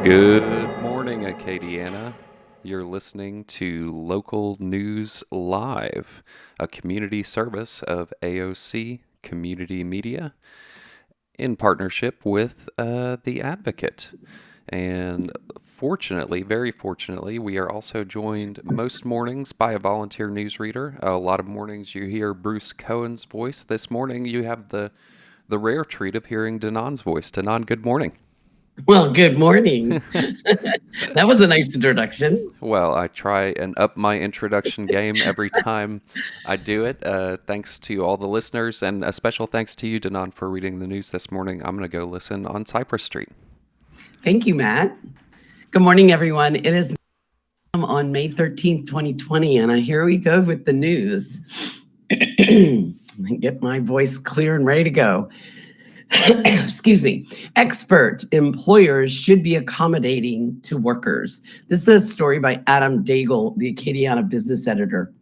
Good morning, Acadiana. You're listening to Local News Live, a community service of AOC Community Media in partnership with The Advocate. And fortunately, very fortunately, we are also joined most mornings by a volunteer newsreader. A lot of mornings you hear Bruce Cohen's voice. This morning you have the rare treat of hearing Danon's voice. Danon, good morning. Well, good morning. That was a nice introduction. Well, I try and up my introduction game every time I do it. Thanks to all the listeners, and a special thanks to you, Danon, for reading the news this morning. I'm going to go listen on Cypress Street. Thank you, Matt. Good morning, everyone. It is on May 13th, 2020, and here we go with the news. Get my voice clear and ready to go. Excuse me. Expert employers should be accommodating to workers. This is a story by Adam Daigle, the Acadiana business editor.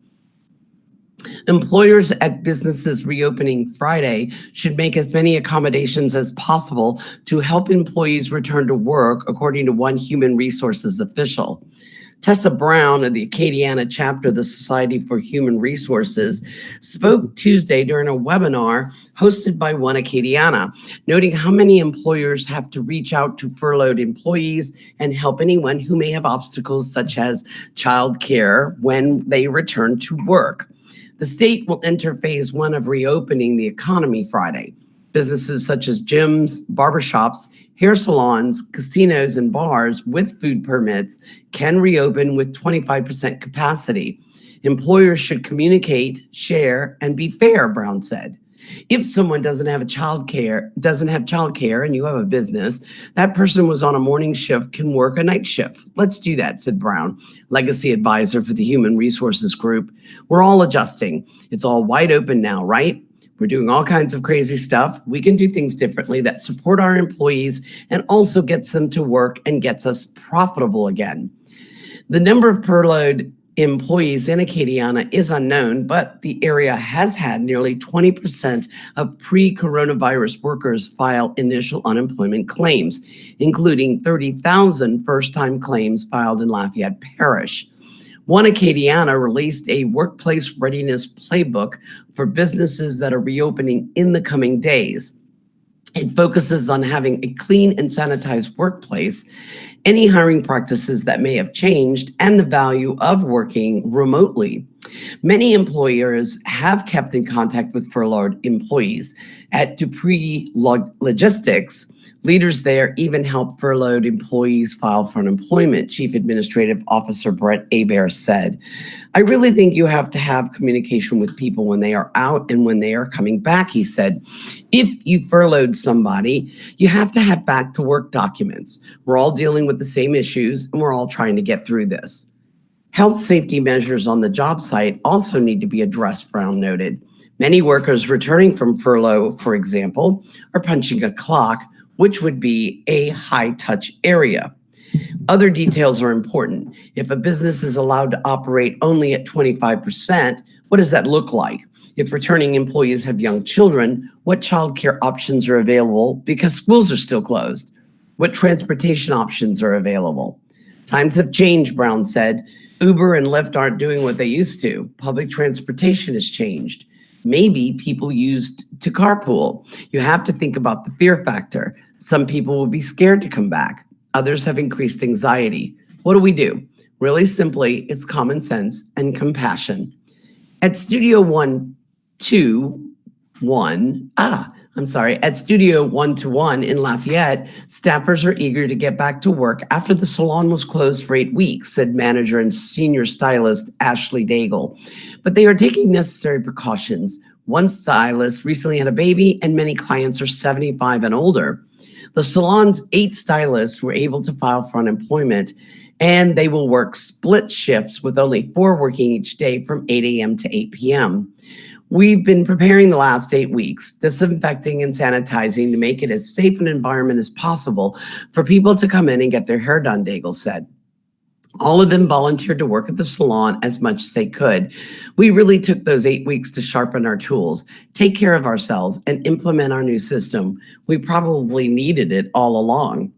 Employers at businesses reopening Friday should make as many accommodations as possible to help employees return to work, according to one human resources official. Tessa Brown of the Acadiana chapter of the Society for Human Resources spoke Tuesday during a webinar hosted by One Acadiana, noting how many employers have to reach out to furloughed employees and help anyone who may have obstacles such as childcare when they return to work. The state will enter phase one of reopening the economy Friday. Businesses such as gyms, barbershops, hair salons, casinos, and bars with food permits can reopen with 25% capacity. Employers should communicate, share, and be fair, Brown said. If someone doesn't have childcare, and you have a business, that person was on a morning shift can work a night shift. Let's do that, said Brown, legacy advisor for the Human Resources Group. We're all adjusting. It's all wide open now, right? We're doing all kinds of crazy stuff. We can do things differently that support our employees and also gets them to work and gets us profitable again. The number of furloughed employees in Acadiana is unknown, but the area has had nearly 20% of pre-coronavirus workers file initial unemployment claims, including 30,000 first-time claims filed in Lafayette Parish. One Acadiana released a workplace readiness playbook for businesses that are reopening in the coming days. It focuses on having a clean and sanitized workplace, any hiring practices that may have changed, and the value of working remotely. Many employers have kept in contact with furloughed employees. At Dupree Logistics, leaders there even help furloughed employees file for unemployment, Chief Administrative Officer Brett Hebert said. I really think you have to have communication with people when they are out and when they are coming back, he said. If you furloughed somebody, you have to have back to work documents. We're all dealing with the same issues and we're all trying to get through this. Health safety measures on the job site also need to be addressed, Brown noted. Many workers returning from furlough, for example, are punching a clock, which would be a high-touch area. Other details are important. If a business is allowed to operate only at 25%, what does that look like? If returning employees have young children, what childcare options are available because schools are still closed? What transportation options are available? Times have changed, Brown said. Uber and Lyft aren't doing what they used to. Public transportation has changed. Maybe people used to carpool. You have to think about the fear factor. Some people will be scared to come back. Others have increased anxiety. What do? Really simply, it's common sense and compassion. At Studio 1-to-1 in Lafayette, staffers are eager to get back to work after the salon was closed for 8 weeks, said manager and senior stylist Ashley Daigle. But they are taking necessary precautions. One stylist recently had a baby and many clients are 75 and older. The salon's 8 stylists were able to file for unemployment, and they will work split shifts with only 4 working each day from 8 a.m. to 8 p.m. We've been preparing the last 8 weeks, disinfecting and sanitizing to make it as safe an environment as possible for people to come in and get their hair done, Daigle said. All of them volunteered to work at the salon as much as they could. We really took those 8 weeks to sharpen our tools, take care of ourselves, and implement our new system. We probably needed it all along.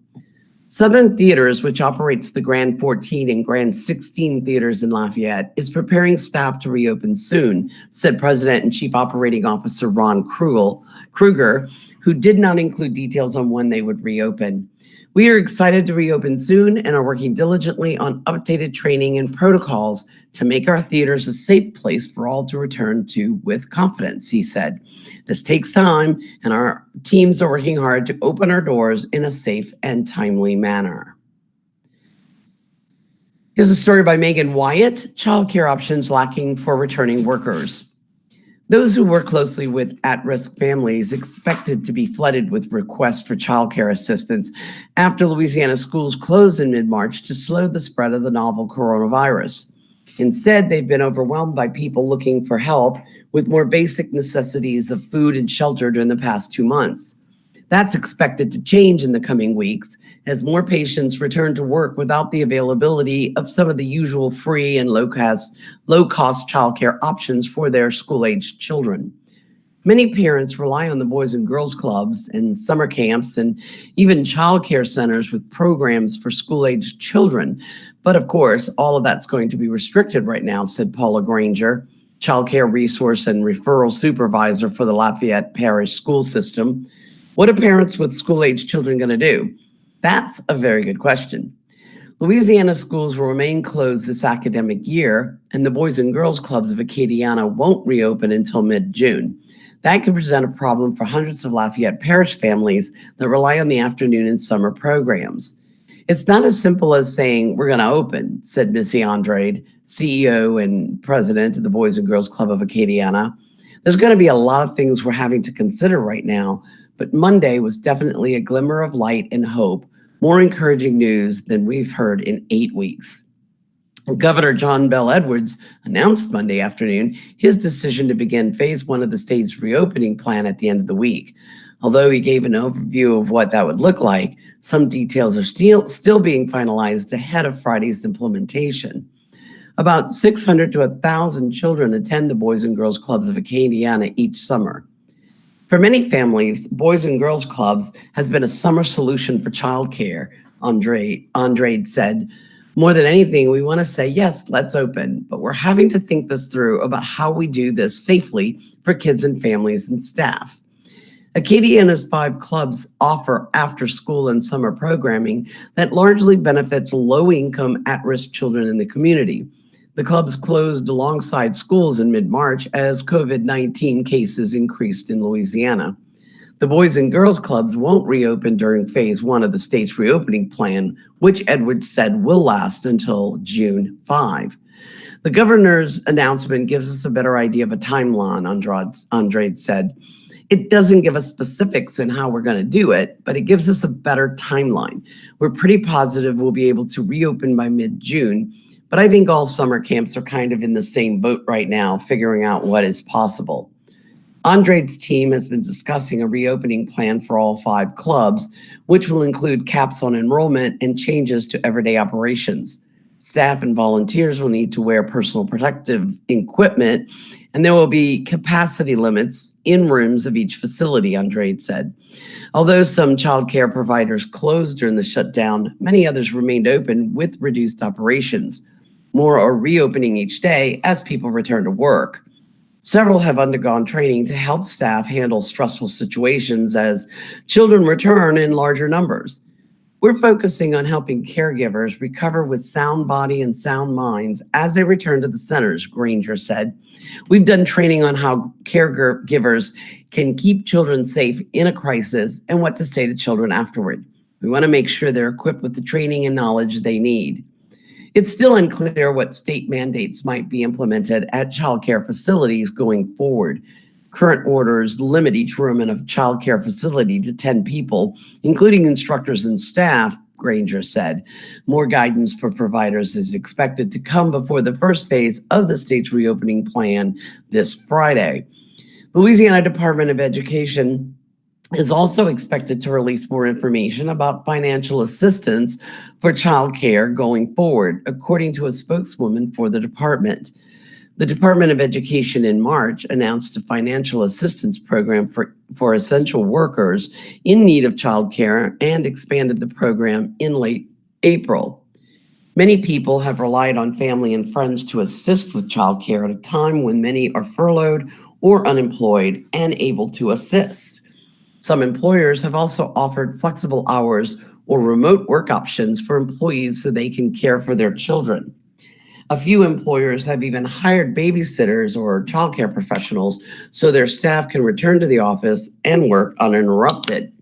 Southern Theaters, which operates the Grand 14 and Grand 16 theaters in Lafayette, is preparing staff to reopen soon, said President and Chief Operating Officer Ron Kruger, who did not include details on when they would reopen. We are excited to reopen soon and are working diligently on updated training and protocols to make our theaters a safe place for all to return to with confidence, he said. This takes time, and our teams are working hard to open our doors in a safe and timely manner. Here's a story by Megan Wyatt, Childcare Options lacking for returning workers. Those who work closely with at-risk families expected to be flooded with requests for childcare assistance after Louisiana schools closed in mid-March to slow the spread of the novel coronavirus. Instead, they've been overwhelmed by people looking for help with more basic necessities of food and shelter during the past 2 months. That's expected to change in the coming weeks as more patients return to work without the availability of some of the usual free and low-cost childcare options for their school-aged children. Many parents rely on the Boys and Girls Clubs and summer camps and even childcare centers with programs for school-aged children. But of course, all of that's going to be restricted right now, said Paula Granger, childcare resource and referral supervisor for the Lafayette Parish School System. What are parents with school-aged children going to do? That's a very good question. Louisiana schools will remain closed this academic year, and the Boys and Girls Clubs of Acadiana won't reopen until mid-June. That could present a problem for hundreds of Lafayette Parish families that rely on the afternoon and summer programs. It's not as simple as saying we're going to open, said Missy Andrade, CEO and president of the Boys and Girls Club of Acadiana. There's going to be a lot of things we're having to consider right now, but Monday was definitely a glimmer of light and hope, more encouraging news than we've heard in 8 weeks. Governor John Bel Edwards announced Monday afternoon his decision to begin phase 1 of the state's reopening plan at the end of the week. Although he gave an overview of what that would look like, some details are still being finalized ahead of Friday's implementation. About 600 to 1,000 children attend the Boys and Girls Clubs of Acadiana each summer. For many families, Boys and Girls Clubs has been a summer solution for childcare, Andrade said. More than anything, we want to say, yes, let's open, but we're having to think this through about how we do this safely for kids and families and staff. Acadiana's 5 clubs offer after-school and summer programming that largely benefits low-income, at-risk children in the community. The clubs closed alongside schools in mid-March as COVID-19 cases increased in Louisiana. The Boys and Girls Clubs won't reopen during phase 1 of the state's reopening plan, which Edwards said will last until June 5. The governor's announcement gives us a better idea of a timeline, Andrade said. It doesn't give us specifics in how we're going to do it, but it gives us a better timeline. We're pretty positive we'll be able to reopen by mid-June, but I think all summer camps are kind of in the same boat right now, figuring out what is possible. Andrade's team has been discussing a reopening plan for all 5 clubs, which will include caps on enrollment and changes to everyday operations. Staff and volunteers will need to wear personal protective equipment, and there will be capacity limits in rooms of each facility, Andrade said. Although some child care providers closed during the shutdown, many others remained open with reduced operations. More are reopening each day as people return to work. Several have undergone training to help staff handle stressful situations as children return in larger numbers. We're focusing on helping caregivers recover with sound body and sound minds as they return to the centers, Granger said. We've done training on how caregivers can keep children safe in a crisis and what to say to children afterward. We want to make sure they're equipped with the training and knowledge they need. It's still unclear what state mandates might be implemented at childcare facilities going forward. Current orders limit each room in a childcare facility to 10 people, including instructors and staff, Granger said. More guidance for providers is expected to come before the first phase of the state's reopening plan this Friday. The Louisiana Department of Education is also expected to release more information about financial assistance for child care going forward, according to a spokeswoman for the department. The Department of Education in March announced a financial assistance program for essential workers in need of childcare and expanded the program in late April. Many people have relied on family and friends to assist with childcare at a time when many are furloughed or unemployed and able to assist. Some employers have also offered flexible hours or remote work options for employees so they can care for their children. A few employers have even hired babysitters or childcare professionals so their staff can return to the office and work uninterrupted.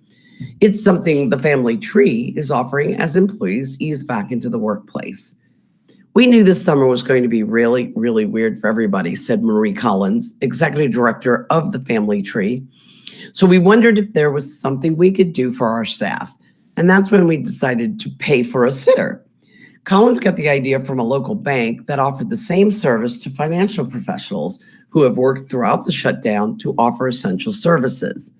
It's something the Family Tree is offering as employees ease back into the workplace. We knew this summer was going to be really, really weird for everybody, said Marie Collins, executive director of the Family Tree. So we wondered if there was something we could do for our staff. And that's when we decided to pay for a sitter. Collins got the idea from a local bank that offered the same service to financial professionals who have worked throughout the shutdown to offer essential services.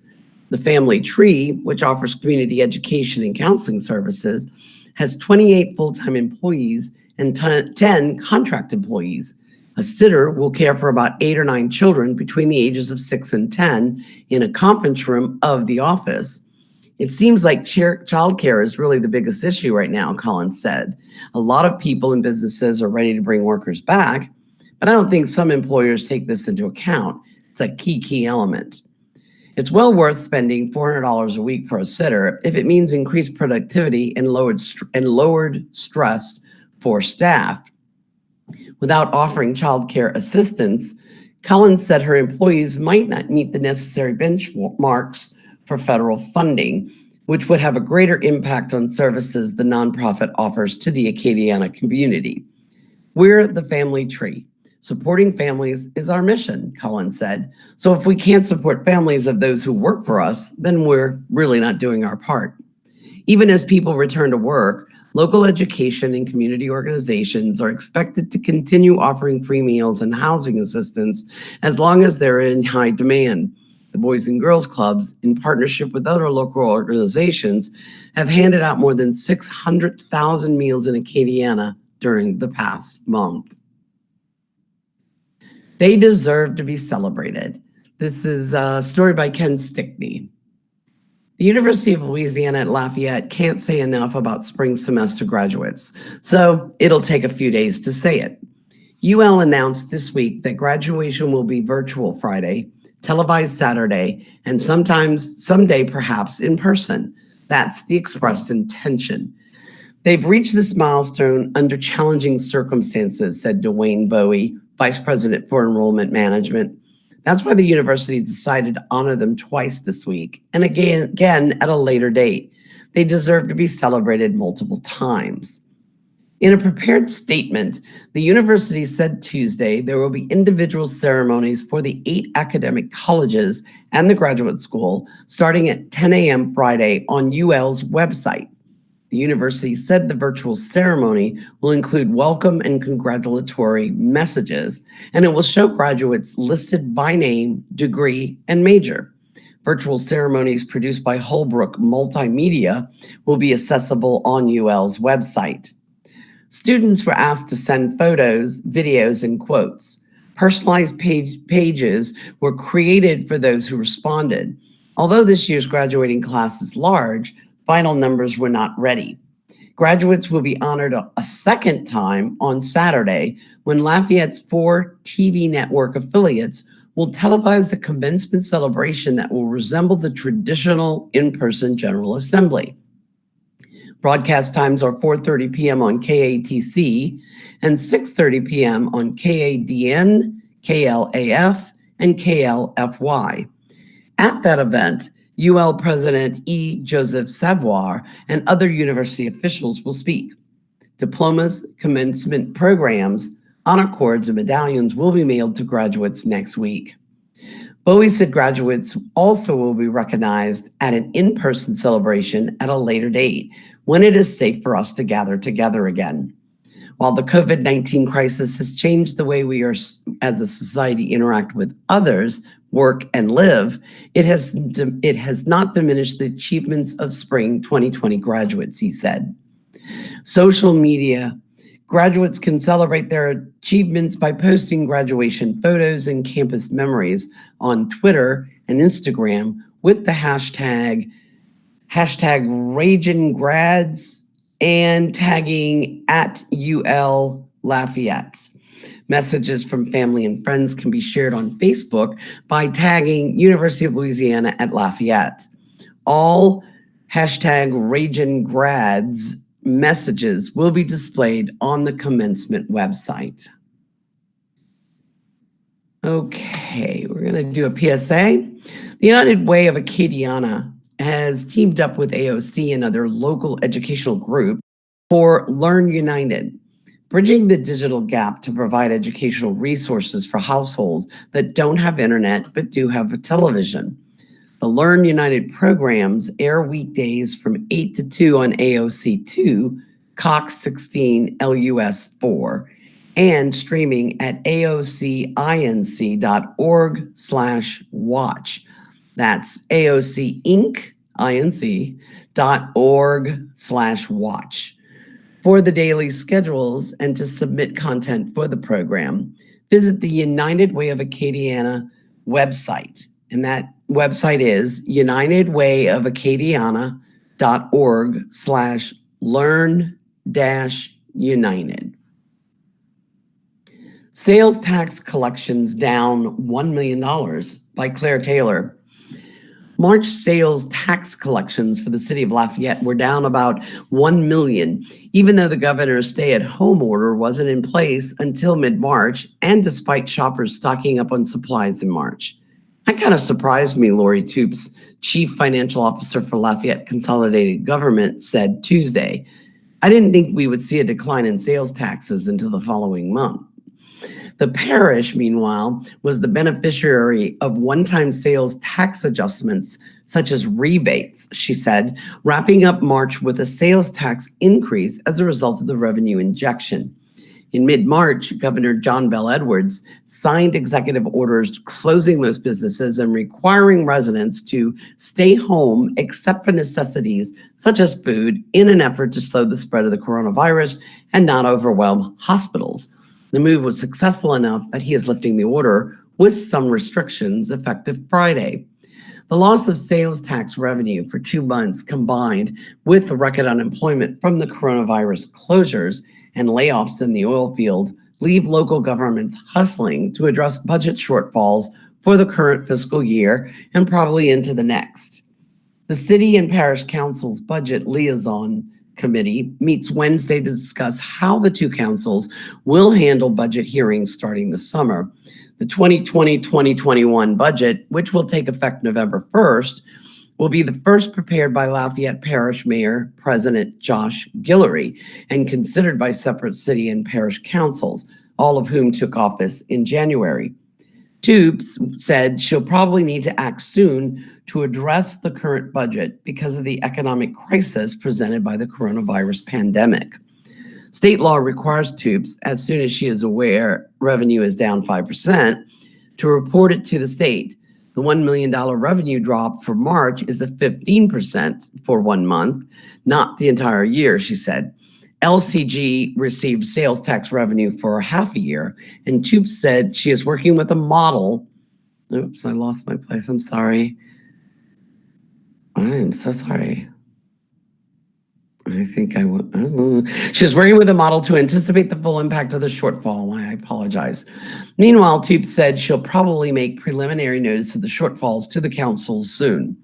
The Family Tree, which offers community education and counseling services, has 28 full-time employees and 10 contract employees. A sitter will care for about 8 or 9 children between the ages of 6 and 10 in a conference room of the office. It seems like childcare is really the biggest issue right now, Collins said. A lot of people and businesses are ready to bring workers back, but I don't think some employers take this into account. It's a key element. It's well worth spending $400 a week for a sitter if it means increased productivity and lowered stress for staff. Without offering childcare assistance, Collins said her employees might not meet the necessary benchmarks for federal funding, which would have a greater impact on services the nonprofit offers to the Acadiana community. We're the Family Tree. Supporting families is our mission, Collins said. So if we can't support families of those who work for us, then we're really not doing our part. Even as people return to work, local education and community organizations are expected to continue offering free meals and housing assistance as long as they're in high demand. The Boys and Girls Clubs, in partnership with other local organizations, have handed out more than 600,000 meals in Acadiana during the past month. They deserve to be celebrated. This is a story by Ken Stickney. The University of Louisiana at Lafayette can't say enough about spring semester graduates, so it'll take a few days to say it. UL announced this week that graduation will be virtual Friday, televised Saturday, and someday perhaps in person. That's the expressed intention. They've reached this milestone under challenging circumstances, said Dwayne Bowie, Vice President for Enrollment Management. That's why the university decided to honor them twice this week, and again at a later date. They deserve to be celebrated multiple times. In a prepared statement, the university said Tuesday there will be individual ceremonies for the 8 academic colleges and the graduate school starting at 10 a.m. Friday on UL's website. The university said the virtual ceremony will include welcome and congratulatory messages, and it will show graduates listed by name, degree, and major. Virtual ceremonies produced by Holbrook Multimedia will be accessible on UL's website. Students were asked to send photos, videos, and quotes. Personalized pages were created for those who responded. Although this year's graduating class is large, final numbers were not ready. Graduates will be honored a second time on Saturday when Lafayette's 4 TV network affiliates will televise the commencement celebration that will resemble the traditional in-person General Assembly. Broadcast times are 4:30 p.m. on KATC and 6:30 p.m. on KADN, KLAF, and KLFY. At that event, UL President E. Joseph Savoir and other university officials will speak. Diplomas, commencement programs, honor cords, and medallions will be mailed to graduates next week. Bowie said graduates also will be recognized at an in-person celebration at a later date when it is safe for us to gather together again. While the COVID-19 crisis has changed the way we are as a society interact with others, work, and live, it has not diminished the achievements of spring 2020 graduates, he said. Social media Graduates can celebrate their achievements by posting graduation photos and campus memories on Twitter and Instagram with the hashtag #RagingGrads and tagging @UL Lafayette. Messages from family and friends can be shared on Facebook by tagging University of Louisiana at Lafayette. All #RagingGrads messages will be displayed on the commencement website. Okay, we're going to do a PSA. The United Way of Acadiana has teamed up with AOC and other local educational groups for Learn United, bridging the digital gap to provide educational resources for households that don't have internet but do have a television. The Learn United programs air weekdays from 8 to 2 on AOC 2, Cox 16, LUS 4, and streaming at aocinc.org/watch. That's aocinc.org/watch. For the daily schedules and to submit content for the program, visit the United Way of Acadiana website. And that website is unitedwayofacadiana.org/learn-united. Sales tax collections down $1 million by Claire Taylor. March sales tax collections for the city of Lafayette were down about $1 million, even though the governor's stay-at-home order wasn't in place until mid-March, and despite shoppers stocking up on supplies in March. That kind of surprised me, Lori Toops, chief financial officer for Lafayette Consolidated Government, said Tuesday. I didn't think we would see a decline in sales taxes until the following month. The parish, meanwhile, was the beneficiary of one-time sales tax adjustments, such as rebates, she said, wrapping up March with a sales tax increase as a result of the revenue injection. In mid-March, Governor John Bell Edwards signed executive orders closing most businesses and requiring residents to stay home except for necessities such as food in an effort to slow the spread of the coronavirus and not overwhelm hospitals. The move was successful enough that he is lifting the order with some restrictions effective Friday. The loss of sales tax revenue for 2 months, combined with the record unemployment from the coronavirus closures and layoffs in the oil field, leave local governments hustling to address budget shortfalls for the current fiscal year and probably into the next. The City and Parish Council's Budget Liaison Committee meets Wednesday to discuss how the two councils will handle budget hearings starting this summer. The 2020-2021 budget, which will take effect November 1st, will be the first prepared by Lafayette Parish Mayor President Josh Guillory and considered by separate city and parish councils, all of whom took office in January. Tubes said she'll probably need to act soon to address the current budget because of the economic crisis presented by the coronavirus pandemic. State law requires Tubes, as soon as she is aware revenue is down 5%, to report it to the state. The $1 million revenue drop for March is a 15% for 1 month, not the entire year, she said. LCG received sales tax revenue for half a year, and Tubes said she is working with a model. Oops, I lost my place. I'm sorry. I am so sorry. I think I will. She's working with a model to anticipate the full impact of the shortfall. I apologize. Meanwhile, Tubes said she'll probably make preliminary notice of the shortfalls to the council soon.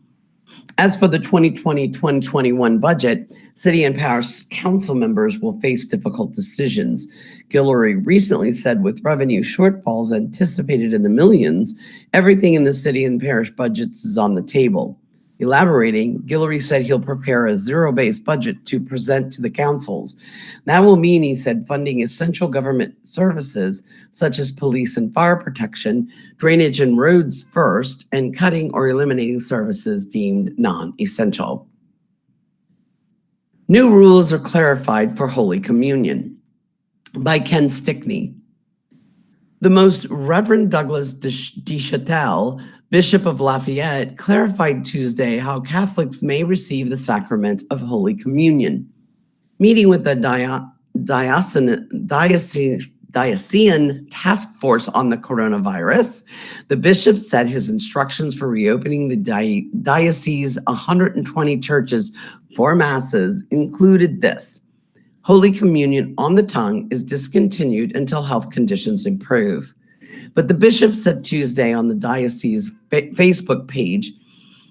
As for the 2020-2021 budget, city and parish council members will face difficult decisions. Guillory recently said with revenue shortfalls anticipated in the millions, everything in the city and parish budgets is on the table. Elaborating, Guillory said he'll prepare a zero-based budget to present to the councils. That will mean, he said, funding essential government services such as police and fire protection, drainage and roads first, and cutting or eliminating services deemed non-essential. New rules are clarified for Holy Communion by Ken Stickney. The Most Reverend Douglas DeChattel, Bishop of Lafayette, clarified Tuesday how Catholics may receive the sacrament of Holy Communion. Meeting with the diocesan task force on the coronavirus. The bishop said his instructions for reopening the diocese's 120 churches for masses included this: Holy Communion on the tongue is discontinued until health conditions improve. But the bishop said Tuesday on the diocese Facebook page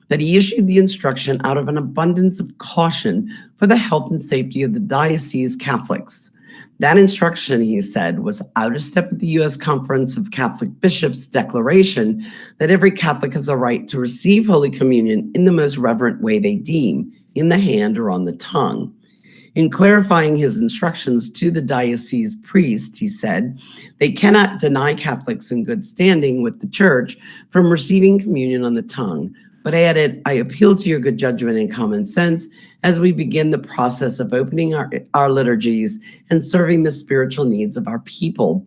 that he issued the instruction out of an abundance of caution for the health and safety of the diocese Catholics. That instruction, he said, was out of step with the U.S. Conference of Catholic Bishops' declaration that every Catholic has a right to receive Holy Communion in the most reverent way they deem, in the hand or on the tongue. In clarifying his instructions to the diocese priest, he said, they cannot deny Catholics in good standing with the church from receiving communion on the tongue, but added, I appeal to your good judgment and common sense as we begin the process of opening our liturgies and serving the spiritual needs of our people.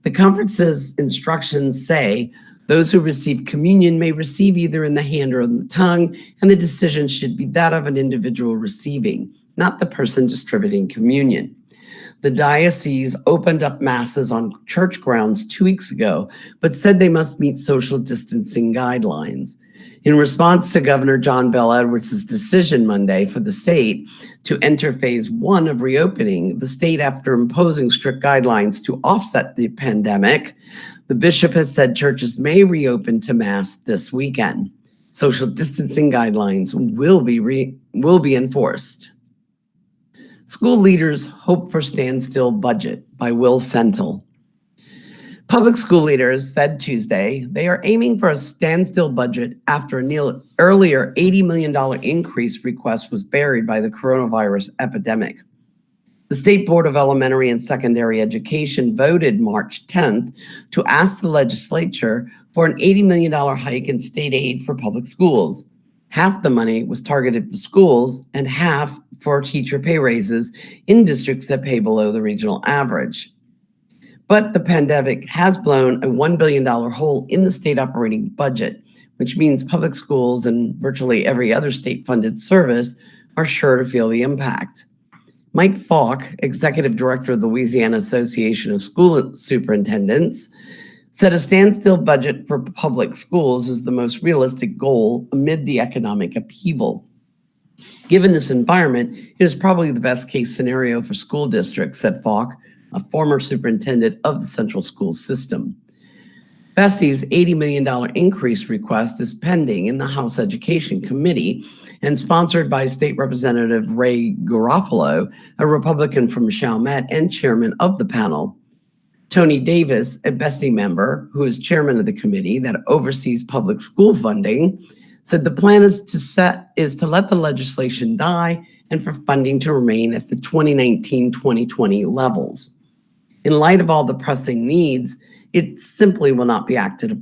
The conference's instructions say those who receive communion may receive either in the hand or on the tongue, and the decision should be that of an individual receiving, not the person distributing communion. The diocese opened up masses on church grounds 2 weeks ago, but said they must meet social distancing guidelines. In response to Governor John Bel Edwards' decision Monday for the state to enter phase 1 of reopening the state after imposing strict guidelines to offset the pandemic, the bishop has said churches may reopen to mass this weekend. Social distancing guidelines will be enforced. School leaders hope for standstill budget by Will Sentil. Public school leaders said Tuesday they are aiming for a standstill budget after an earlier $80 million increase request was buried by the coronavirus epidemic. The State Board of Elementary and Secondary Education voted March 10th to ask the legislature for an $80 million hike in state aid for public schools. Half the money was targeted for schools and half for teacher pay raises in districts that pay below the regional average. But the pandemic has blown a $1 billion hole in the state operating budget, which means public schools and virtually every other state-funded service are sure to feel the impact. Mike Falk, executive director of the Louisiana Association of School Superintendents, said a standstill budget for public schools is the most realistic goal amid the economic upheaval. Given this environment, it is probably the best case scenario for school districts, said Falk, a former superintendent of the central school system. Bessie's $80 million increase request is pending in the House Education Committee and sponsored by State Representative Ray Garofalo, a Republican from Chalmette and chairman of the panel. Tony Davis, a Bessie member who is chairman of the committee that oversees public school funding, said the plan is to let the legislation die and for funding to remain at the 2019-2020 levels. In light of all the pressing needs, it simply will not be acted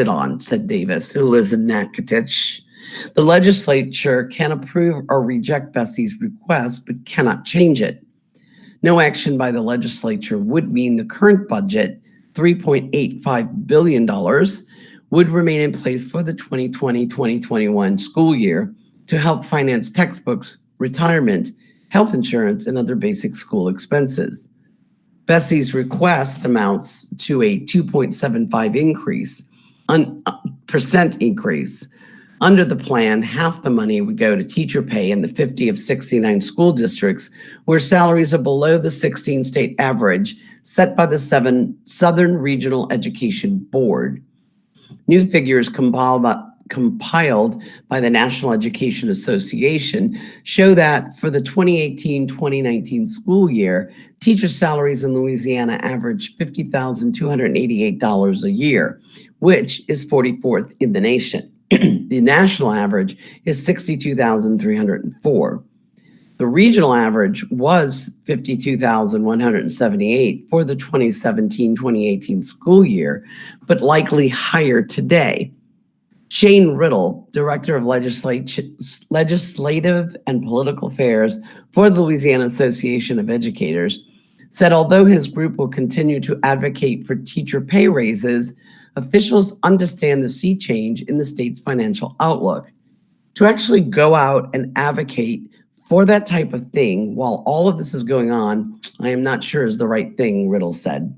on, said Davis, who lives in Natchitoches. The legislature can approve or reject Bessie's request, but cannot change it. No action by the legislature would mean the current budget, $3.85 billion, would remain in place for the 2020-2021 school year to help finance textbooks, retirement, health insurance, and other basic school expenses. Bessie's request amounts to a 2.75% increase. Under the plan, half the money would go to teacher pay in the 50 of 69 school districts where salaries are below the 16 state average set by the Southern Regional Education Board. New figures compiled by the National Education Association show that for the 2018-2019 school year, teacher salaries in Louisiana averaged $50,288 a year, which is 44th in the nation. The national average is $62,304. The regional average was $52,178 for the 2017-2018 school year, but likely higher today. Shane Riddle, Director of Legislative and Political Affairs for the Louisiana Association of Educators, said although his group will continue to advocate for teacher pay raises, officials understand the sea change in the state's financial outlook. To actually go out and advocate For that type of thing, while all of this is going on, I am not sure is the right thing, Riddle said.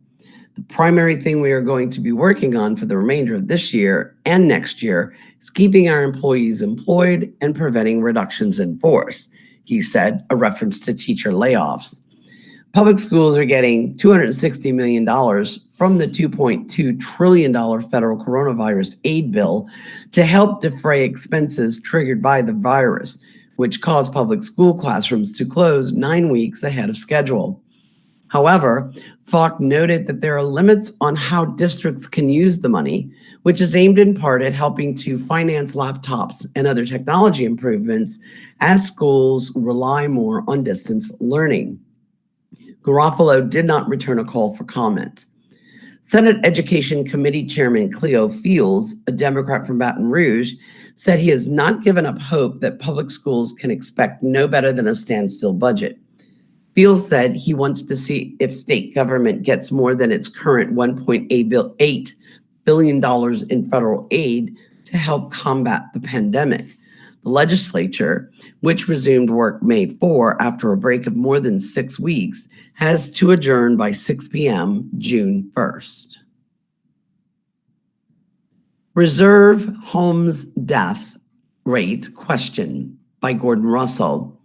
The primary thing we are going to be working on for the remainder of this year and next year is keeping our employees employed and preventing reductions in force, he said, a reference to teacher layoffs. Public schools are getting $260 million from the $2.2 trillion federal coronavirus aid bill to help defray expenses triggered by the virus, which caused public school classrooms to close 9 weeks ahead of schedule. However, Falk noted that there are limits on how districts can use the money, which is aimed in part at helping to finance laptops and other technology improvements as schools rely more on distance learning. Garofalo did not return a call for comment. Senate Education Committee Chairman Cleo Fields, a Democrat from Baton Rouge, said he has not given up hope that public schools can expect no better than a standstill budget. Fields said he wants to see if state government gets more than its current $1.8 billion in federal aid to help combat the pandemic. The legislature, which resumed work May 4 after a break of more than 6 weeks, has to adjourn by 6 p.m. June 1st. Reserve homes death rate question by Gordon Russell.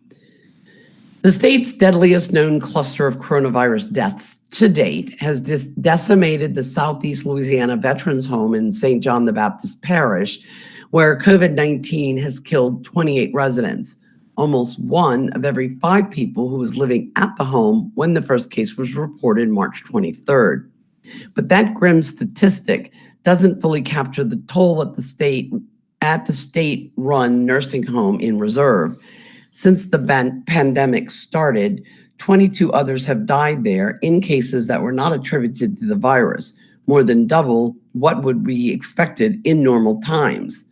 The state's deadliest known cluster of coronavirus deaths to date has decimated the Southeast Louisiana Veterans Home in St. John the Baptist Parish, where COVID-19 has killed 28 residents, almost 1 of every 5 people who was living at the home when the first case was reported March 23rd. But that grim statistic doesn't fully capture the toll at the state-run nursing home in Reserve. Since the pandemic started, 22 others have died there in cases that were not attributed to the virus, more than double what would be expected in normal times.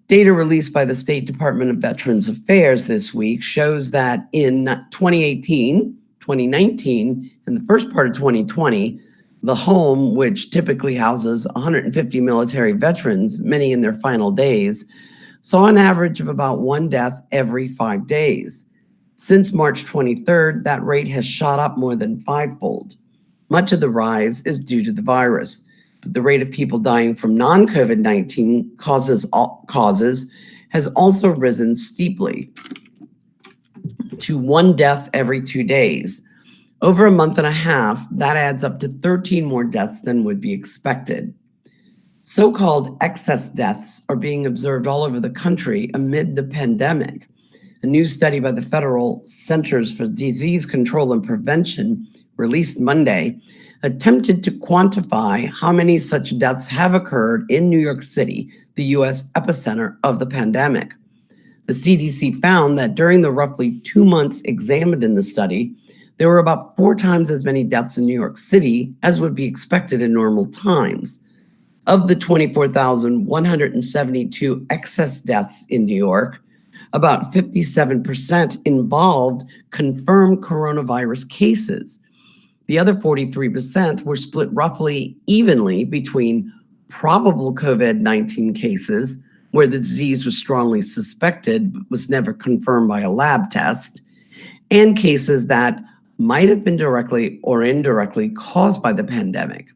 Data released by the State Department of Veterans Affairs this week shows that in 2018, 2019, and the first part of 2020, the home, which typically houses 150 military veterans, many in their final days, saw an average of about 1 death every 5 days. Since March 23rd, that rate has shot up more than 5-fold. Much of the rise is due to the virus, but the rate of people dying from non-COVID-19 causes has also risen steeply to 1 death every 2 days. Over a month and a half, that adds up to 13 more deaths than would be expected. So-called excess deaths are being observed all over the country amid the pandemic. A new study by the Federal Centers for Disease Control and Prevention, released Monday, attempted to quantify how many such deaths have occurred in New York City, the U.S. epicenter of the pandemic. The CDC found that during the roughly 2 months examined in the study, there were about 4 times as many deaths in New York City as would be expected in normal times. Of the 24,172 excess deaths in New York, about 57% involved confirmed coronavirus cases. The other 43% were split roughly evenly between probable COVID-19 cases, where the disease was strongly suspected but was never confirmed by a lab test, and cases that might have been directly or indirectly caused by the pandemic.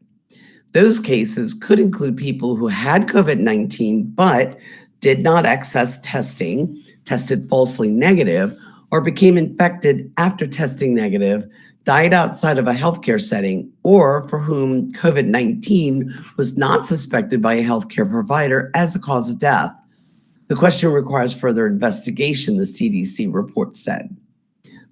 Those cases could include people who had COVID-19 but did not access testing, tested falsely negative, or became infected after testing negative, died outside of a healthcare setting, or for whom COVID-19 was not suspected by a healthcare provider as a cause of death. The question requires further investigation, the CDC report said.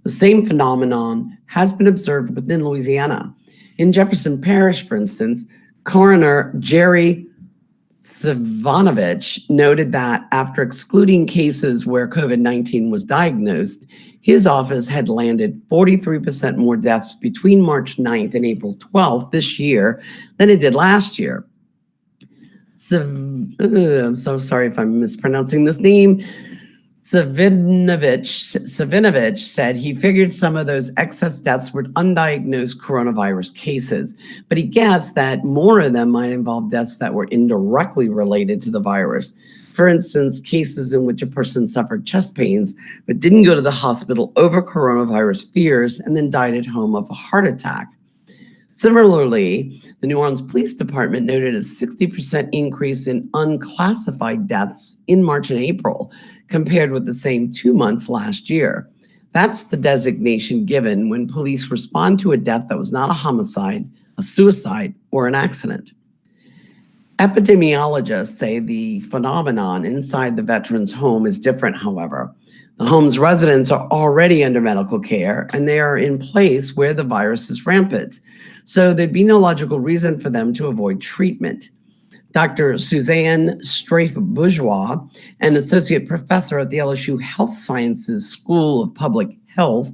The same phenomenon has been observed within Louisiana. In Jefferson Parish, for instance, Coroner Jerry Savanovich noted that after excluding cases where COVID-19 was diagnosed, his office had landed 43% more deaths between March 9th and April 12th this year than it did last year. I'm so sorry if I'm mispronouncing this name. Savinovich said he figured some of those excess deaths were undiagnosed coronavirus cases, but he guessed that more of them might involve deaths that were indirectly related to the virus. For instance, cases in which a person suffered chest pains but didn't go to the hospital over coronavirus fears and then died at home of a heart attack. Similarly, the New Orleans Police Department noted a 60% increase in unclassified deaths in March and April compared with the same 2 months last year. That's the designation given when police respond to a death that was not a homicide, a suicide, or an accident. Epidemiologists say the phenomenon inside the veteran's home is different, however. The home's residents are already under medical care, and they are in place where the virus is rampant. So there'd be no logical reason for them to avoid treatment. Dr. Suzanne Strafe-Bourgeois, an associate professor at the LSU Health Sciences School of Public Health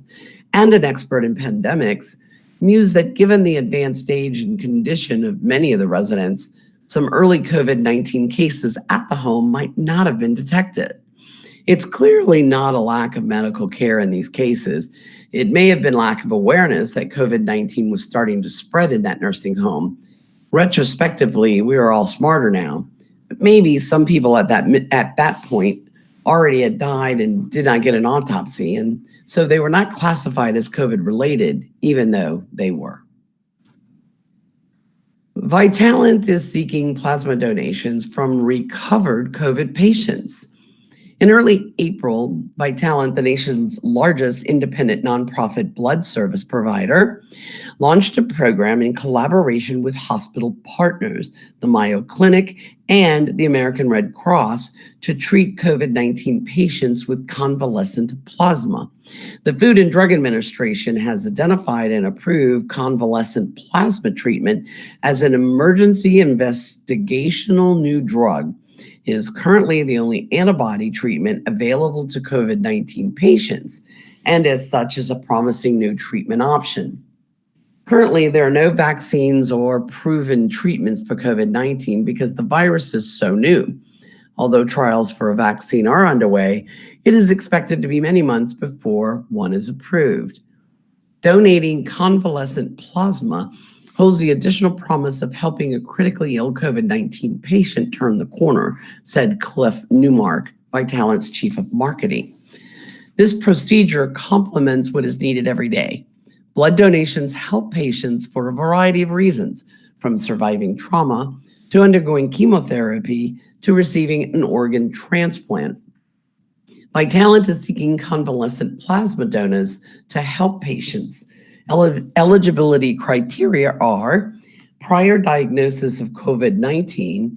and an expert in pandemics, mused that given the advanced age and condition of many of the residents, some early COVID-19 cases at the home might not have been detected. It's clearly not a lack of medical care in these cases. It may have been lack of awareness that COVID-19 was starting to spread in that nursing home. Retrospectively, we are all smarter now, but maybe some people at that point already had died and did not get an autopsy, and so they were not classified as COVID-related, even though they were. Vitalant is seeking plasma donations from recovered COVID patients. In early April, Vitalant, the nation's largest independent nonprofit blood service provider, launched a program in collaboration with hospital partners, the Mayo Clinic and the American Red Cross, to treat COVID-19 patients with convalescent plasma. The Food and Drug Administration has identified and approved convalescent plasma treatment as an emergency investigational new drug. It is currently the only antibody treatment available to COVID-19 patients, and as such is a promising new treatment option. Currently, there are no vaccines or proven treatments for COVID-19 because the virus is so new. Although trials for a vaccine are underway, it is expected to be many months before one is approved. Donating convalescent plasma holds the additional promise of helping a critically ill COVID-19 patient turn the corner, said Cliff Newmark, Vitalant's chief of marketing. This procedure complements what is needed every day. Blood donations help patients for a variety of reasons, from surviving trauma to undergoing chemotherapy to receiving an organ transplant. Vitalant is seeking convalescent plasma donors to help patients. Eligibility criteria are prior diagnosis of COVID-19,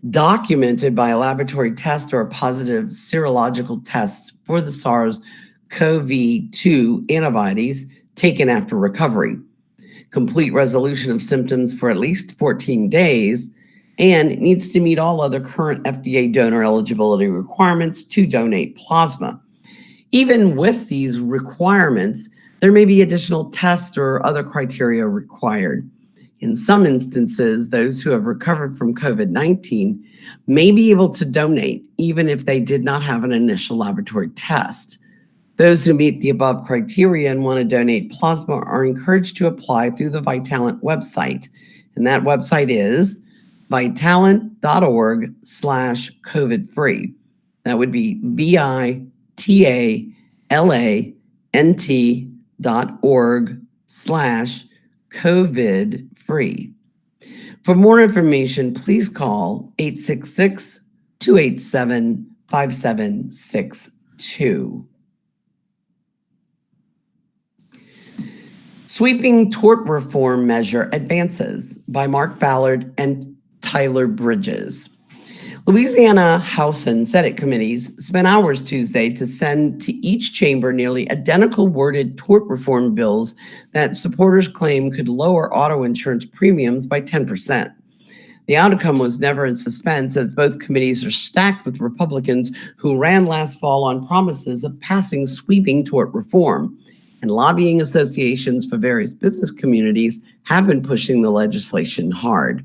documented by a laboratory test or a positive serological test for the SARS-CoV-2 antibodies taken after recovery, complete resolution of symptoms for at least 14 days, and it needs to meet all other current FDA donor eligibility requirements to donate plasma. Even with these requirements, there may be additional tests or other criteria required. In some instances, those who have recovered from COVID-19 may be able to donate even if they did not have an initial laboratory test. Those who meet the above criteria and want to donate plasma are encouraged to apply through the Vitalant website. And that website is vitalant.org/COVID-free. That would be VITALANT.org/COVID-free. For more information, please call 866-287-5762. Sweeping Tort Reform Measure Advances by Mark Ballard and Tyler Bridges. Louisiana House and Senate committees spent hours Tuesday to send to each chamber nearly identical worded tort reform bills that supporters claim could lower auto insurance premiums by 10%. The outcome was never in suspense, as both committees are stacked with Republicans who ran last fall on promises of passing sweeping tort reform. And lobbying associations for various business communities have been pushing the legislation hard.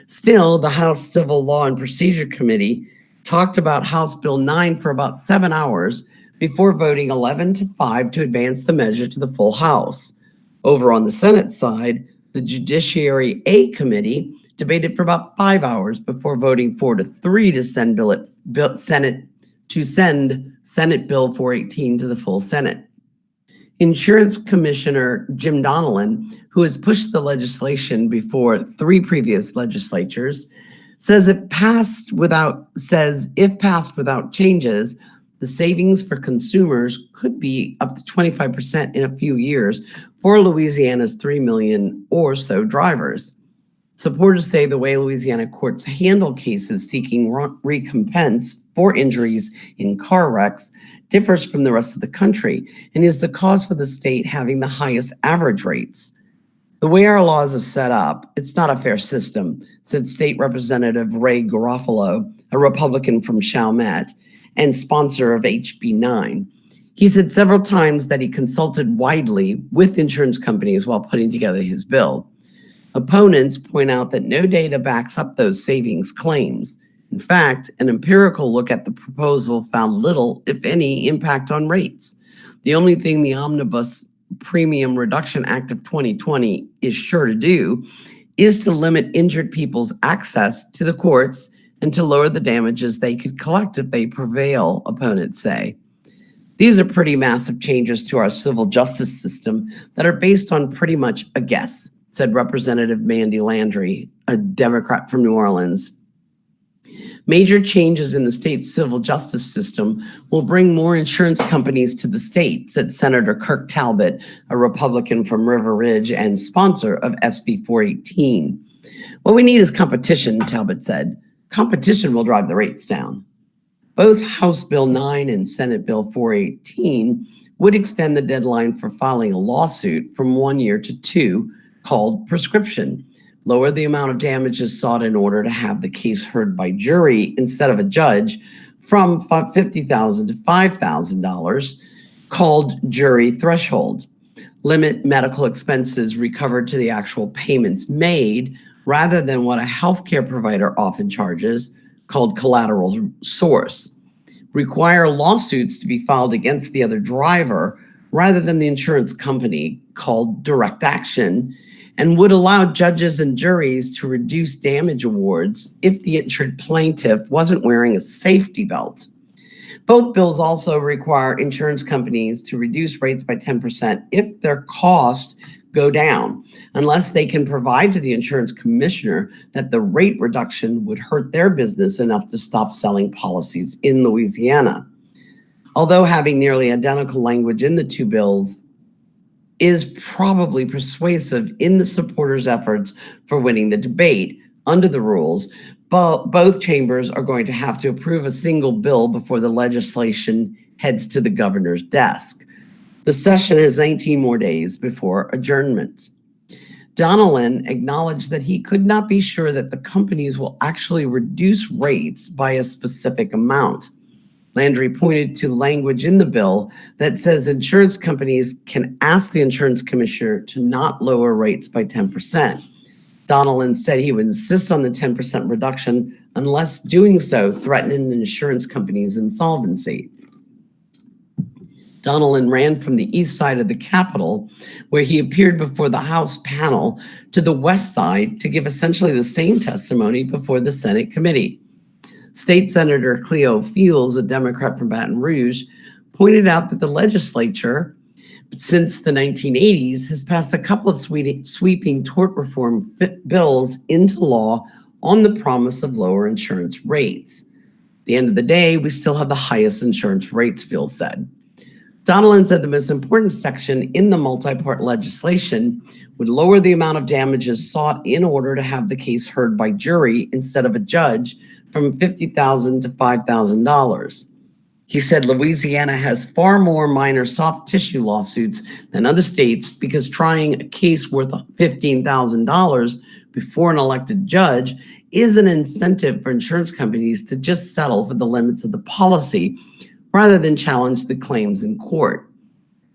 Still, the House Civil Law and Procedure Committee talked about House Bill 9 for about 7 hours before voting 11-5 to advance the measure to the full House. Over on the Senate side, the Judiciary A Committee debated for about 5 hours before voting 4-3 to send Senate Bill 418 to the full Senate. Insurance Commissioner Jim Donnellan, who has pushed the legislation before 3 previous legislatures, says if passed without changes, the savings for consumers could be up to 25% in a few years for Louisiana's 3 million or so drivers. Supporters say the way Louisiana courts handle cases seeking recompense for injuries in car wrecks differs from the rest of the country and is the cause for the state having the highest average rates. The way our laws are set up, it's not a fair system, said State Representative Ray Garofalo, a Republican from Chalmette and sponsor of HB 9. He said several times that he consulted widely with insurance companies while putting together his bill. Opponents point out that no data backs up those savings claims. In fact, an empirical look at the proposal found little, if any, impact on rates. The only thing the Omnibus Premium Reduction Act of 2020 is sure to do is to limit injured people's access to the courts and to lower the damages they could collect if they prevail, opponents say. These are pretty massive changes to our civil justice system that are based on pretty much a guess, said Representative Mandy Landry, a Democrat from New Orleans. Major changes in the state's civil justice system will bring more insurance companies to the state, said Senator Kirk Talbot, a Republican from River Ridge and sponsor of SB 418. What we need is competition, Talbot said. Competition will drive the rates down. Both House Bill 9 and Senate Bill 418 would extend the deadline for filing a lawsuit from 1 year to 2, called prescription, lower the amount of damages sought in order to have the case heard by jury instead of a judge from $50,000 to $5,000, called jury threshold, limit medical expenses recovered to the actual payments made rather than what a healthcare provider often charges, called collateral source, require lawsuits to be filed against the other driver rather than the insurance company, called direct action, and would allow judges and juries to reduce damage awards if the injured plaintiff wasn't wearing a safety belt. Both bills also require insurance companies to reduce rates by 10% if their costs go down, unless they can provide to the insurance commissioner that the rate reduction would hurt their business enough to stop selling policies in Louisiana. Although having nearly identical language in the 2 bills is probably persuasive in the supporters' efforts for winning the debate under the rules, both chambers are going to have to approve a single bill before the legislation heads to the governor's desk. The session has 19 more days before adjournment. Donnellan acknowledged that he could not be sure that the companies will actually reduce rates by a specific amount. Landry pointed to language in the bill that says insurance companies can ask the insurance commissioner to not lower rates by 10%. Donnellan said he would insist on the 10% reduction unless doing so threatened an insurance company's insolvency. Donnellan ran from the east side of the Capitol, where he appeared before the House panel, to the west side to give essentially the same testimony before the Senate committee. State Senator Cleo Fields, a Democrat from Baton Rouge, pointed out that the legislature, since the 1980s, has passed a couple of sweeping tort reform bills into law on the promise of lower insurance rates. At the end of the day, we still have the highest insurance rates, Fields said. Donnellan said the most important section in the multi-part legislation would lower the amount of damages sought in order to have the case heard by jury instead of a judge from $50,000 to $5,000. He said Louisiana has far more minor soft tissue lawsuits than other states because trying a case worth $15,000 before an elected judge is an incentive for insurance companies to just settle for the limits of the policy rather than challenge the claims in court.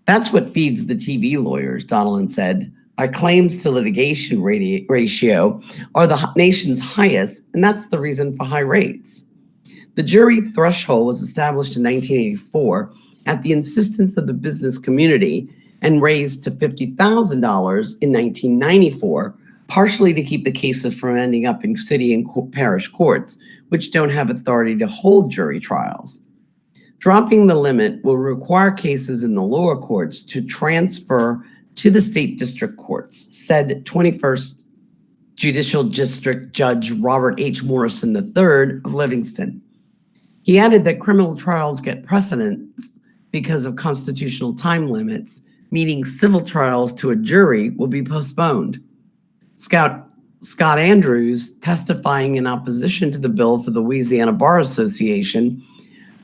That's what feeds the TV lawyers, Donnellan said. Our claims to litigation ratio are the nation's highest, and that's the reason for high rates. The jury threshold was established in 1984 at the insistence of the business community and raised to $50,000 in 1994 partially to keep the cases from ending up in city and parish courts, which don't have authority to hold jury trials. Dropping the limit will require cases in the lower courts to transfer to the state district courts, said 21st Judicial District Judge Robert H. Morrison III of Livingston. He added that criminal trials get precedence because of constitutional time limits, meaning civil trials to a jury will be postponed. Scott Andrews, testifying in opposition to the bill for the Louisiana Bar Association,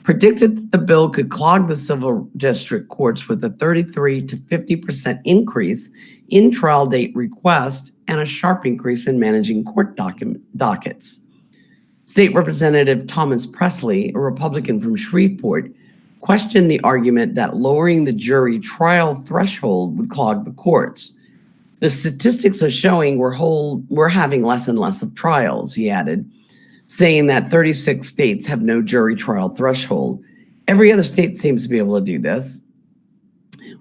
predicted that the bill could clog the civil district courts with a 33 to 50% increase in trial date requests and a sharp increase in managing court dockets. State Representative Thomas Presley, a Republican from Shreveport, questioned the argument that lowering the jury trial threshold would clog the courts. The statistics are showing we're having less and less of trials, he added, saying that 36 states have no jury trial threshold. Every other state seems to be able to do this.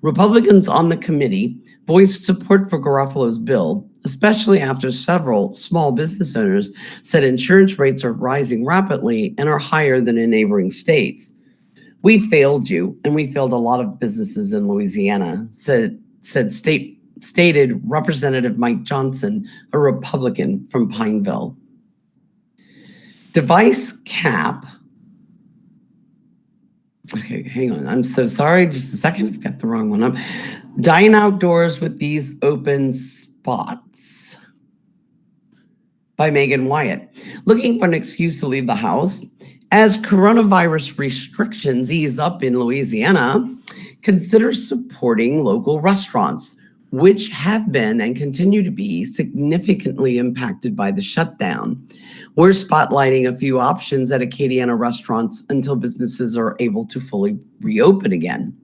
Republicans on the committee voiced support for Garofalo's bill, especially after several small business owners said insurance rates are rising rapidly and are higher than in neighboring states. We failed you, and we failed a lot of businesses in Louisiana, stated Representative Mike Johnson, a Republican from Pineville. Device cap. Okay, hang on. I'm so sorry. Just a second. I've got the wrong one up. Dine outdoors with these open spots by Megan Wyatt. Looking for an excuse to leave the house? As coronavirus restrictions ease up in Louisiana, consider supporting local restaurants, which have been and continue to be significantly impacted by the shutdown. We're spotlighting a few options at Acadiana restaurants until businesses are able to fully reopen again.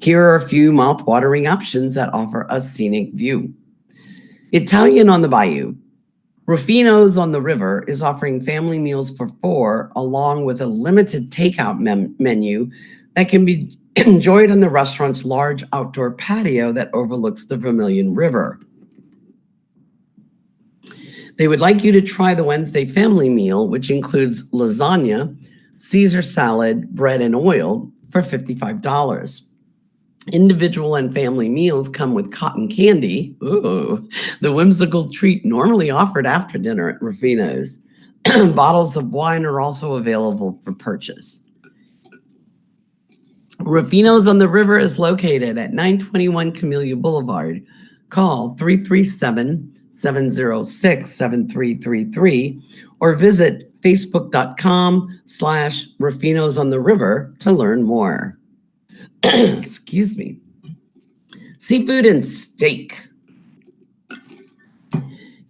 Here are a few mouth-watering options that offer a scenic view. Italian on the Bayou. Rufino's on the River is offering family meals for 4, along with a limited takeout menu that can be enjoyed on the restaurant's large outdoor patio that overlooks the Vermilion River. They would like you to try the Wednesday family meal, which includes lasagna, Caesar salad, bread, and oil for $55. Individual and family meals come with cotton candy, ooh, the whimsical treat normally offered after dinner at Rufino's. Bottles of wine are also available for purchase. Rufino's on the River is located at 921 Camellia Boulevard. Call 337-706-7333 or visit facebook.com/Rufino's on the River to learn more. Excuse me. Seafood and steak.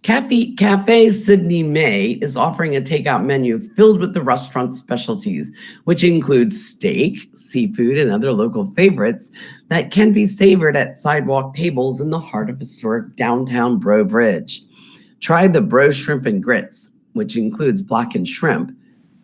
Cafe Sydney May is offering a takeout menu filled with the restaurant's specialties, which includes steak, seafood, and other local favorites that can be savored at sidewalk tables in the heart of historic downtown Breaux Bridge. Try the Breaux Shrimp and Grits, which includes blackened shrimp,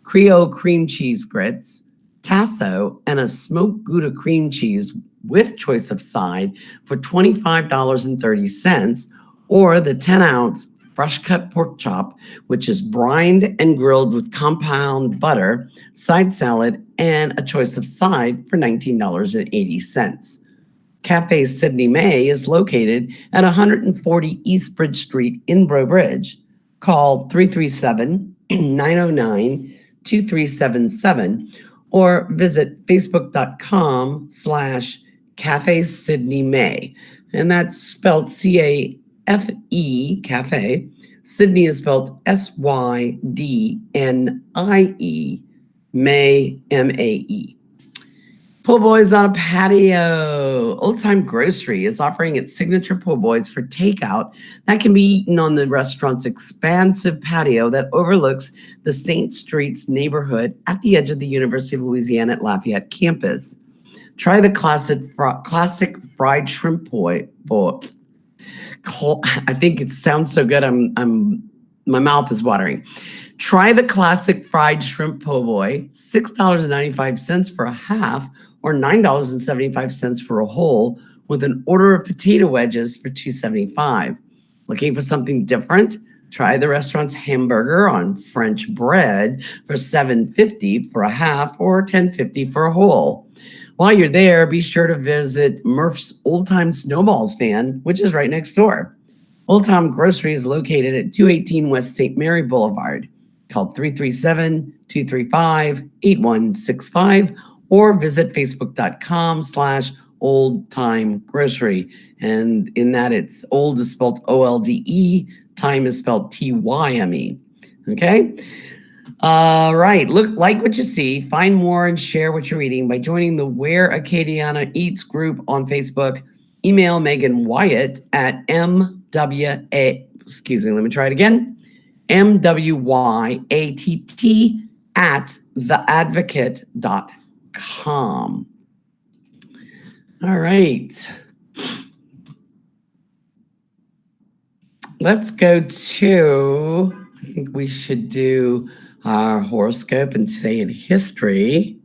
Creole cream cheese grits, tasso, and a smoked Gouda cream cheese with choice of side for $25.30, or the 10-ounce fresh-cut pork chop, which is brined and grilled with compound butter, side salad, and a choice of side for $19.80. Cafe Sydney May is located at 140 East Bridge Street in Breaux Bridge. Call 337-909-2377 or visit facebook.com/Cafe Sydney May. And that's spelled CAFE, Cafe. Sydney is spelled SYDNIE, May, MAE. Po' Boys on a Patio. Old Time Grocery is offering its signature po' boys for takeout that can be eaten on the restaurant's expansive patio that overlooks the St. Street's neighborhood at the edge of the University of Louisiana at Lafayette campus. Try the classic fried shrimp boy. I think it sounds so good. My mouth is watering. Try the classic fried shrimp po' boy, $6.95 for a half or $9.75 for a whole, with an order of potato wedges for $2.75. Looking for something different? Try the restaurant's hamburger on French bread for $7.50 for a half or $10.50 for a whole. While you're there, be sure to visit Murph's Old Time Snowball Stand, which is right next door. Old Time Grocery is located at 218 West St. Mary Boulevard. Call 337-235-8165 or visit facebook.com/Old Time Grocery. And in that, it's old is spelled OLDE, time is spelled TYME. Okay? Right. Look, like what you see, find more and share what you're reading by joining the Where Acadiana Eats group on Facebook. Email Megan Wyatt at MWYATT at theadvocate.com. All right. Let's go to, I think we should do our horoscope and today in history.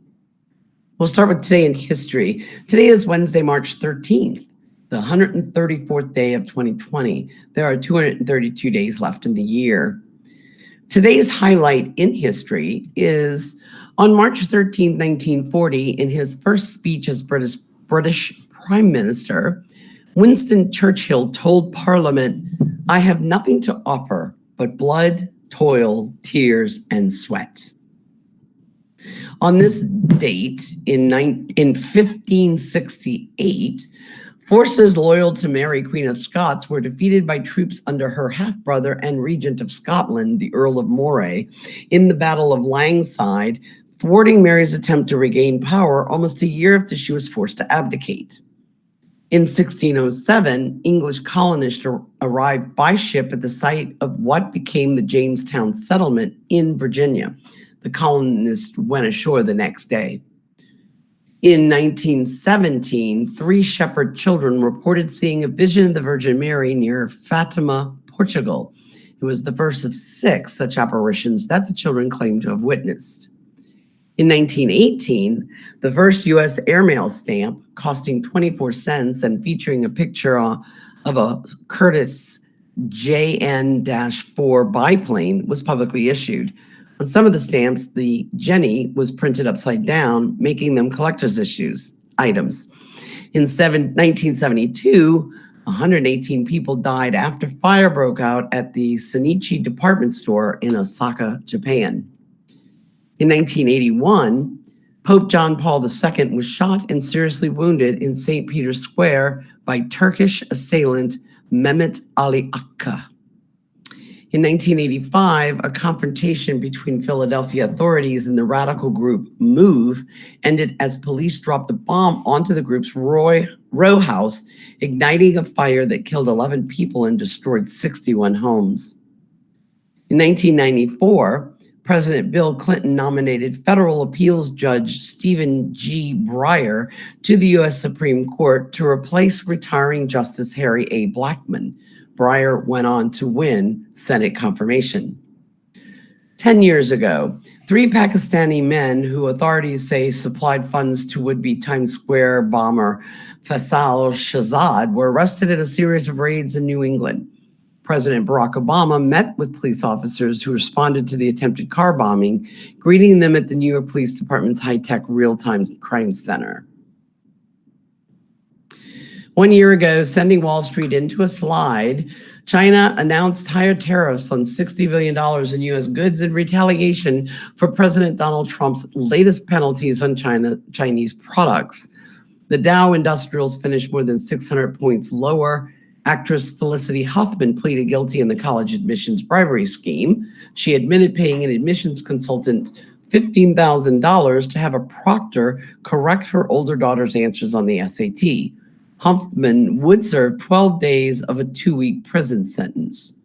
We'll start with today in history. Today is Wednesday, March 13th, the 134th day of 2020. There are 232 days left in the year. Today's highlight in history is on March 13, 1940, in his first speech as British Prime Minister, Winston Churchill told Parliament, "I have nothing to offer but blood, toil, tears, and sweat." On this date, in 1568, forces loyal to Mary, Queen of Scots, were defeated by troops under her half-brother and regent of Scotland, the Earl of Moray, in the Battle of Langside, thwarting Mary's attempt to regain power almost a year after she was forced to abdicate. In 1607, English colonists arrived by ship at the site of what became the Jamestown settlement in Virginia. The colonists went ashore the next day. In 1917, 3 shepherd children reported seeing a vision of the Virgin Mary near Fatima, Portugal. It was the first of 6 such apparitions that the children claimed to have witnessed. In 1918, the first U.S. airmail stamp, costing 24 cents and featuring a picture of a Curtiss JN-4 biplane, was publicly issued. On some of the stamps, the Jenny was printed upside down, making them collector's items. In 1972, 118 people died after fire broke out at the Senichi department store in Osaka, Japan. In 1981, Pope John Paul II was shot and seriously wounded in St. Peter's Square by Turkish assailant Mehmet Ali Akka. In 1985, a confrontation between Philadelphia authorities and the radical group MOVE ended as police dropped a bomb onto the group's row house, igniting a fire that killed 11 people and destroyed 61 homes. In 1994, President Bill Clinton nominated federal appeals judge Stephen G. Breyer to the U.S. Supreme Court to replace retiring Justice Harry A. Blackmun. Breyer went on to win Senate confirmation. 10 years ago, 3 Pakistani men who authorities say supplied funds to would-be Times Square bomber Faisal Shahzad were arrested in a series of raids in New England. President Barack Obama met with police officers who responded to the attempted car bombing, greeting them at the New York Police Department's high-tech real-time crime center. 1 year ago, sending Wall Street into a slide, China announced higher tariffs on $60 billion in U.S. goods in retaliation for President Donald Trump's latest penalties on Chinese products. The Dow Industrials finished more than 600 points lower. Actress Felicity Huffman pleaded guilty in the college admissions bribery scheme. She admitted paying an admissions consultant $15,000 to have a proctor correct her older daughter's answers on the SAT. Huffman would serve 12 days of a 2-week prison sentence.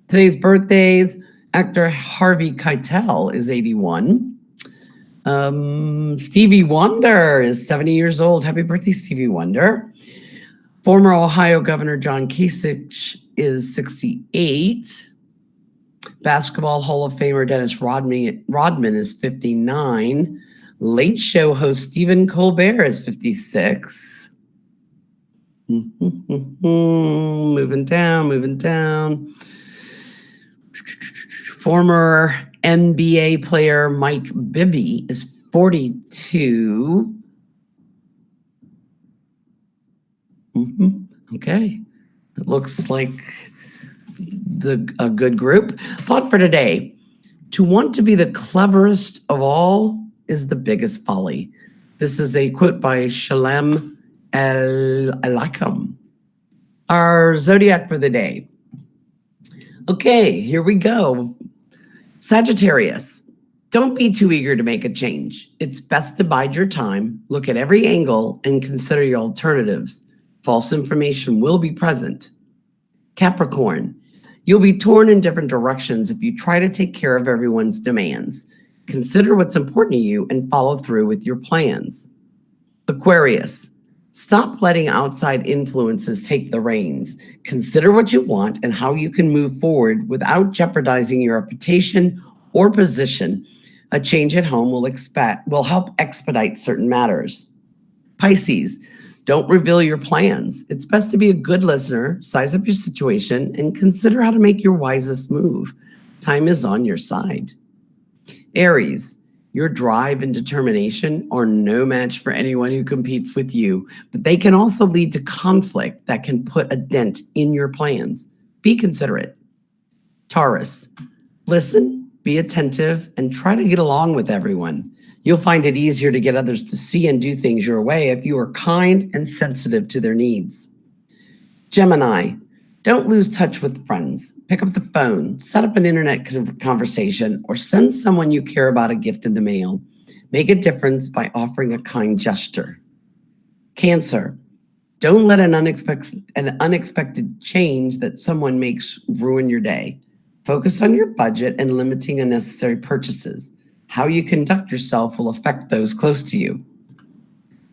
Today's birthdays: actor Harvey Keitel is 81. Stevie Wonder is 70 years old. Happy birthday, Stevie Wonder. Former Ohio Governor John Kasich is 68. Basketball Hall of Famer Dennis Rodman is 59. Late Show host Stephen Colbert is 56. Moving down. Former NBA player Mike Bibby is 42. Okay. It looks like a good group. Thought for today: to want to be the cleverest of all is the biggest folly. This is a quote by Shalem El-Alakam. Our zodiac for the day. Okay, here we go. Sagittarius, don't be too eager to make a change. It's best to bide your time, look at every angle, and consider your alternatives. False information will be present. Capricorn, you'll be torn in different directions if you try to take care of everyone's demands. Consider what's important to you and follow through with your plans. Aquarius, stop letting outside influences take the reins. Consider what you want and how you can move forward without jeopardizing your reputation or position. A change at home will help expedite certain matters. Pisces, don't reveal your plans. It's best to be a good listener, size up your situation, and consider how to make your wisest move. Time is on your side. Aries, your drive and determination are no match for anyone who competes with you, but they can also lead to conflict that can put a dent in your plans. Be considerate. Taurus, listen, be attentive, and try to get along with everyone. You'll find it easier to get others to see and do things your way if you are kind and sensitive to their needs. Gemini, don't lose touch with friends. Pick up the phone, set up an internet conversation, or send someone you care about a gift in the mail. Make a difference by offering a kind gesture. Cancer, don't let an unexpected change that someone makes ruin your day. Focus on your budget and limiting unnecessary purchases. How you conduct yourself will affect those close to you.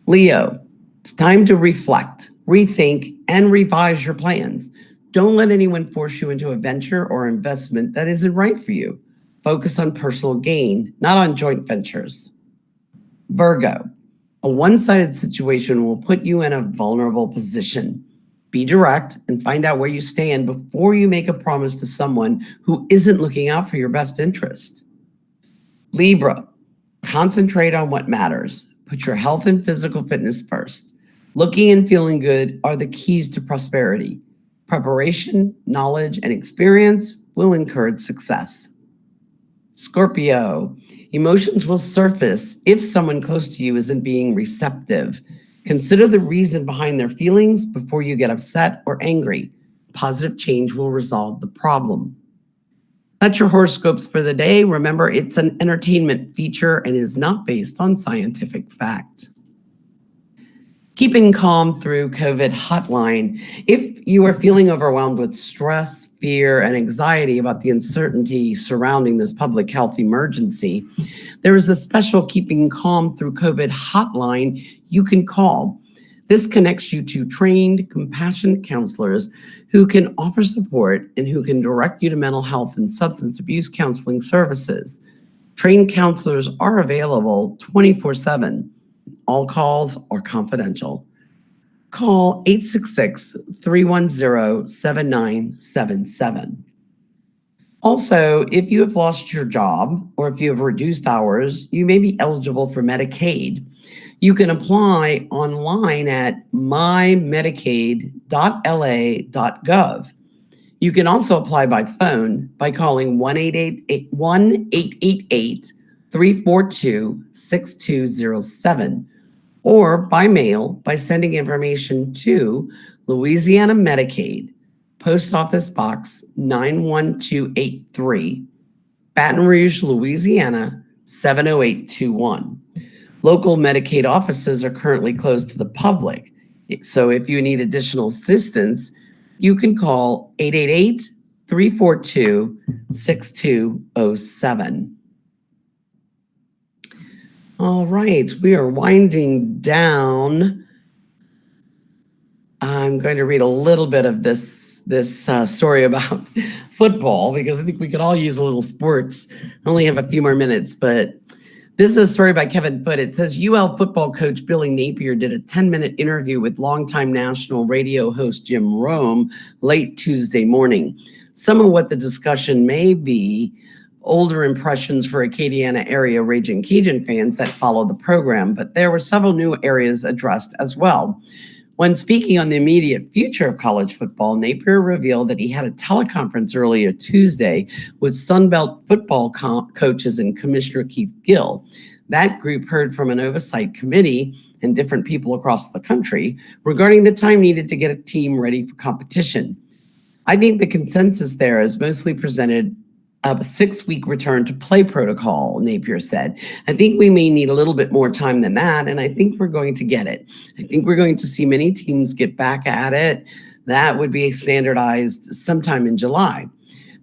Leo, it's time to reflect, rethink, and revise your plans. Don't let anyone force you into a venture or investment that isn't right for you. Focus on personal gain, not on joint ventures. Virgo, a one-sided situation will put you in a vulnerable position. Be direct and find out where you stand before you make a promise to someone who isn't looking out for your best interest. Libra, concentrate on what matters. Put your health and physical fitness first. Looking and feeling good are the keys to prosperity. Preparation, knowledge, and experience will encourage success. Scorpio, emotions will surface if someone close to you isn't being receptive. Consider the reason behind their feelings before you get upset or angry. Positive change will resolve the problem. That's your horoscopes for the day. Remember, it's an entertainment feature and is not based on scientific fact. Keeping Calm Through COVID hotline. If you are feeling overwhelmed with stress, fear, and anxiety about the uncertainty surrounding this public health emergency, there is a special Keeping Calm Through COVID hotline you can call. This connects you to trained, compassionate counselors who can offer support and who can direct you to mental health and substance abuse counseling services. Trained counselors are available 24/7. All calls are confidential. Call 866-310-7977. Also, if you have lost your job or if you have reduced hours, you may be eligible for Medicaid. You can apply online at mymedicaid.la.gov. You can also apply by phone by calling 1-888-342-6207 or by mail by sending information to Louisiana Medicaid, Post Office Box 91283, Baton Rouge, Louisiana 70821. Local Medicaid offices are currently closed to the public. So if you need additional assistance, you can call 888-342-6207. All right, we are winding down. I'm going to read a little bit of this story about football because I think we could all use a little sports. I only have a few more minutes, but This is a story by Kevin Foote. It says UL football coach Billy Napier did a 10-minute interview with longtime national radio host Jim Rome late Tuesday morning. Some of what the discussion may be older impressions for Acadiana area Raging Cajun fans that follow the program, but there were several new areas addressed as well. When speaking on the immediate future of college football, Napier revealed that he had a teleconference earlier Tuesday with Sunbelt football coaches and Commissioner Keith Gill. That group heard from an oversight committee and different people across the country regarding the time needed to get a team ready for competition. I think the consensus there is mostly presented a 6-week return to play protocol, Napier said. I think we may need a little bit more time than that, and I think we're going to get it. I think we're going to see many teams get back at it. That would be standardized sometime in July.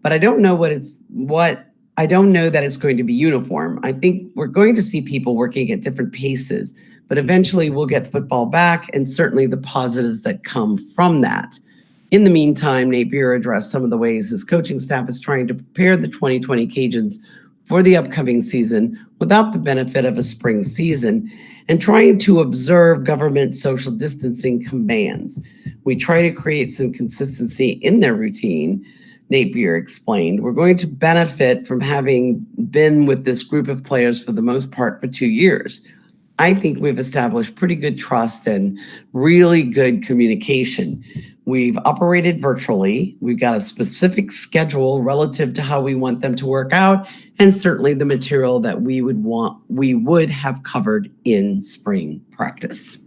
But I don't know I don't know that it's going to be uniform. I think we're going to see people working at different paces, but eventually we'll get football back and certainly the positives that come from that. In the meantime, Napier addressed some of the ways his coaching staff is trying to prepare the 2020 Cajuns for the upcoming season without the benefit of a spring season and trying to observe government social distancing commands. We try to create some consistency in their routine, Napier explained. We're going to benefit from having been with this group of players for the most part for 2 years. I think we've established pretty good trust and really good communication. We've operated virtually. We've got a specific schedule relative to how we want them to work out, and certainly the material that we would have covered in spring practice.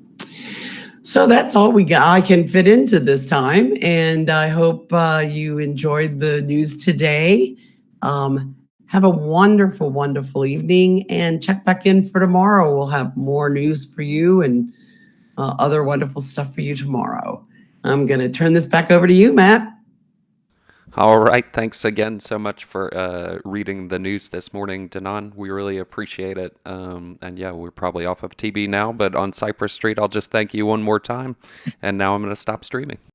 So that's all I can fit into this time, and I hope you enjoyed the news today. Have a wonderful, wonderful evening, and check back in for tomorrow. We'll have more news for you and other wonderful stuff for you tomorrow. I'm going to turn this back over to you, Matt. All right. Thanks again so much for reading the news this morning, Danon. We really appreciate it. And yeah, we're probably off of TV now, but on Cypress Street, I'll just thank you one more time. And now I'm going to stop streaming.